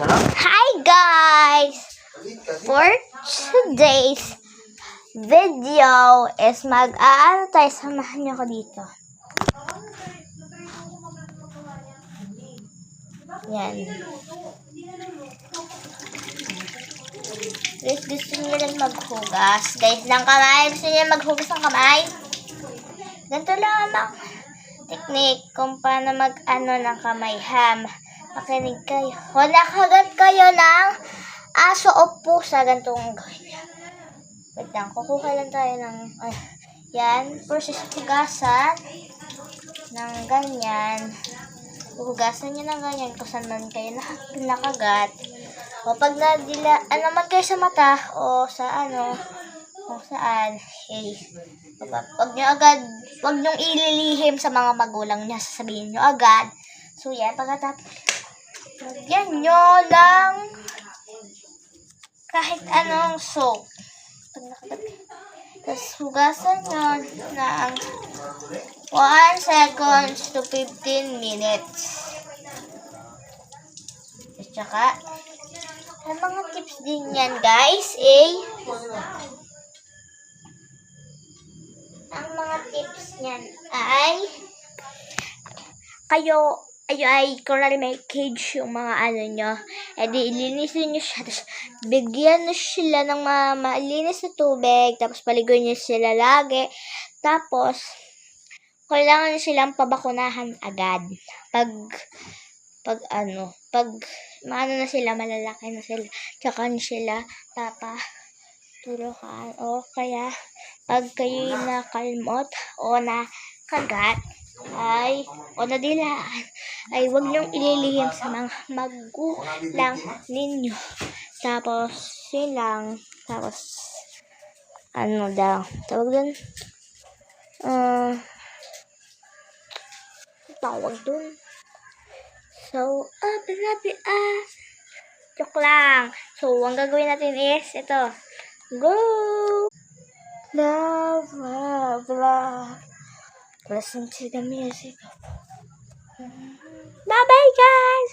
Hi guys! For today's video is mag-aano tayo, samahan niyo ako dito. Yan. Guys, gusto niyo lang maghugas. Guys, ng kamay. Gusto niyo maghugas ng kamay? Ganito lang ang technique kung paano mag-ano ng kamay. Makinig kayo. Kung nakagat kayo ng aso o pusa, ganitong gawin niya. Wait lang, kukuha lang tayo ng, yan, process hugasan ng ganyan. Hugasan nyo ng ganyan kung saan man kayo nakagat. O pag man kayo sa mata, o sa kung saan, wag nyo ililihim sa mga magulang niya, sasabihin nyo agad. So yan, pagkatapos, lagyan nyo ng kahit anong soap. Tapos hugasan nyo ng 1 seconds to 15 minutes. At saka, ang mga tips din yan guys, ang mga tips niyan ay kung may cage yung mga nyo, edi ilinisin nyo siya, tapos bigyan nyo sila ng malinis na tubig, tapos paliguin nyo sila lagi, tapos kailangan nyo silang pabakunahan agad, pag na sila, malalaki na sila, tsaka nyo sila papaturukan, o kaya pag kayo nakalmot o nakagat, o nadilaan, ay huwag niyong ililihim sa mga magulang ninyo. Tapos, tawag dun? Tawag dun? So, joke lang. So, ang gagawin natin is, ito. Go! Love, love, love. Listen to the music. Bye-bye, guys!